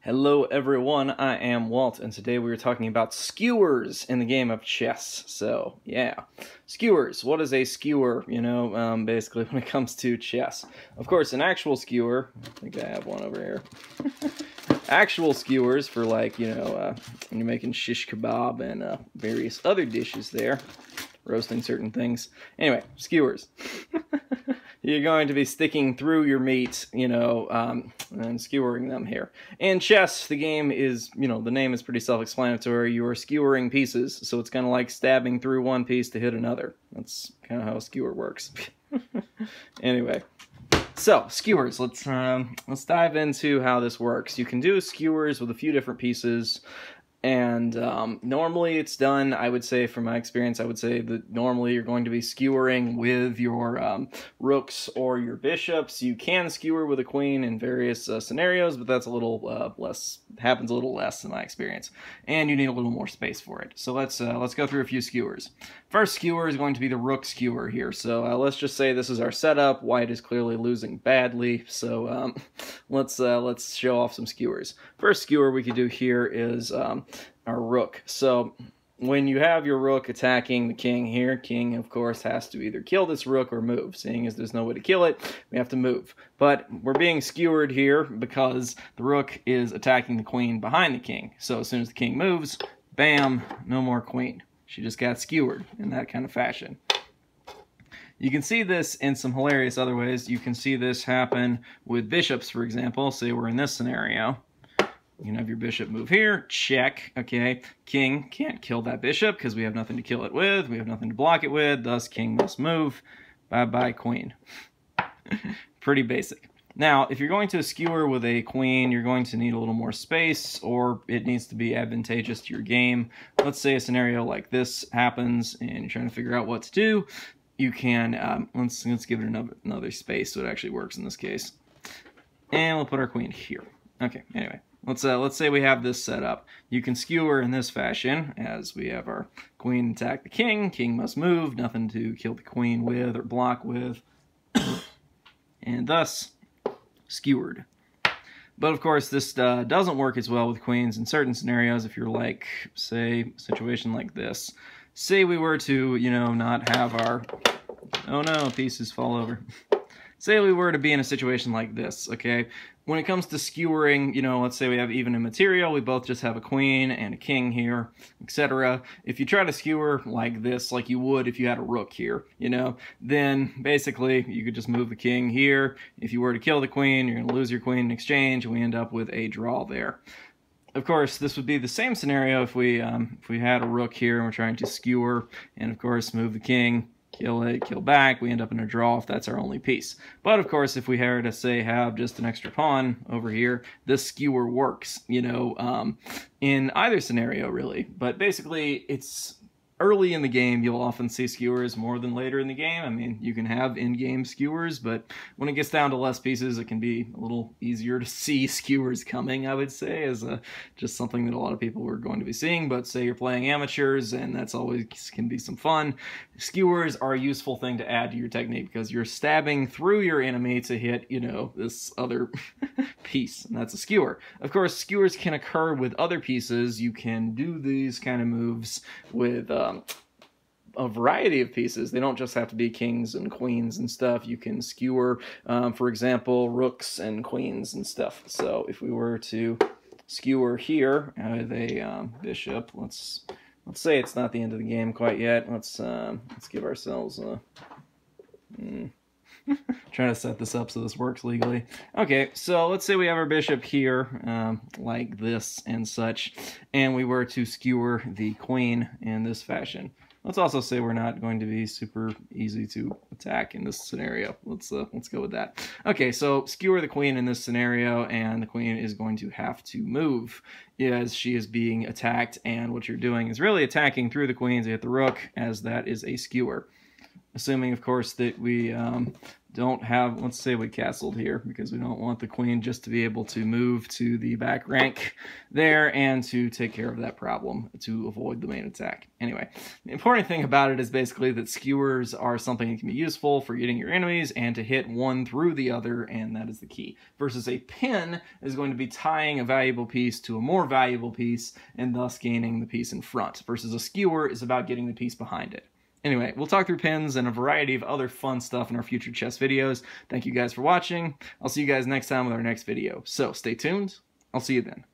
Hello everyone, I am Walt, and today we are talking about skewers in the game of chess. So, yeah. Skewers. What is a skewer, basically when it comes to chess? Of course, an actual skewer, I think I have one over here. Actual skewers for when you're making shish kebab and various other dishes there. Roasting certain things. Anyway, skewers. You're going to be sticking through your meat, and skewering them here. In chess, the game is, the name is pretty self-explanatory. You are skewering pieces, so it's kind of like stabbing through one piece to hit another. That's kind of how a skewer works. Anyway, so skewers. Let's dive into how this works. You can do skewers with a few different pieces. And normally it's done, I would say, from my experience, I would say that normally you're going to be skewering with your rooks or your bishops. You can skewer with a queen in various scenarios, but that's a little happens a little less in my experience. And you need a little more space for it. So let's go through a few skewers. First skewer is going to be the rook skewer here. So let's just say this is our setup. White is clearly losing badly. So let's show off some skewers. First skewer we could do here is our rook. So when you have your rook attacking the king here, king of course has to either kill this rook or move. Seeing as there's no way to kill it, we have to move. But we're being skewered here because the rook is attacking the queen behind the king. So as soon as the king moves, bam, no more queen. She just got skewered in that kind of fashion. You can see this in some hilarious other ways. You can see this happen with bishops, for example. Say we're in this scenario. You can have your bishop move here, check, okay. King can't kill that bishop because we have nothing to kill it with, we have nothing to block it with, thus king must move. Bye-bye, queen. Pretty basic. Now, if you're going to skewer with a queen, you're going to need a little more space, or it needs to be advantageous to your game. Let's say a scenario like this happens, and you're trying to figure out what to do. You can, let's give it another space so it actually works in this case. And we'll put our queen here. Okay, anyway. Let's say we have this set up. You can skewer in this fashion, as we have our queen attack the king. King must move, nothing to kill the queen with or block with. And thus, skewered. But of course, this doesn't work as well with queens in certain scenarios. If you're like, say, a situation like this. Say we were to, not have our... Oh no, pieces fall over. Say we were to be in a situation like this, okay? When it comes to skewering, let's say we have even in material, we both just have a queen and a king here, etc. If you try to skewer like this, like you would if you had a rook here, then basically you could just move the king here. If you were to kill the queen, you're going to lose your queen in exchange, and we end up with a draw there. Of course, this would be the same scenario if we had a rook here and we're trying to skewer, and of course move the king, kill it, kill back, we end up in a draw if that's our only piece. But of course, if we were to, say, have just an extra pawn over here, this skewer works, in either scenario, really. But basically, it's early in the game, you'll often see skewers more than later in the game. I mean, you can have in-game skewers, but when it gets down to less pieces, it can be a little easier to see skewers coming, I would say, as just something that a lot of people are going to be seeing. But say you're playing amateurs, and that's always can be some fun. Skewers are a useful thing to add to your technique because you're stabbing through your enemy to hit, this other piece, and that's a skewer. Of course, skewers can occur with other pieces. You can do these kind of moves with a variety of pieces. They don't just have to be kings and queens and stuff. You can skewer, for example, rooks and queens and stuff. So if we were to skewer here with a bishop, let's say it's not the end of the game quite yet. Let's give ourselves a... trying to set this up so this works legally. Okay, so let's say we have our bishop here, like this and such, and we were to skewer the queen in this fashion. Let's also say we're not going to be super easy to attack in this scenario. Let's go with that. Okay, so skewer the queen in this scenario, and the queen is going to have to move as she is being attacked, and what you're doing is really attacking through the queen to hit the rook, as that is a skewer. Assuming, of course, that we don't have, let's say we castled here because we don't want the queen just to be able to move to the back rank there and to take care of that problem to avoid the main attack. Anyway, the important thing about it is basically that skewers are something that can be useful for getting your enemies and to hit one through the other, and that is the key. Versus a pin is going to be tying a valuable piece to a more valuable piece and thus gaining the piece in front. Versus a skewer is about getting the piece behind it. Anyway, we'll talk through pins and a variety of other fun stuff in our future chess videos. Thank you guys for watching. I'll see you guys next time with our next video. So stay tuned. I'll see you then.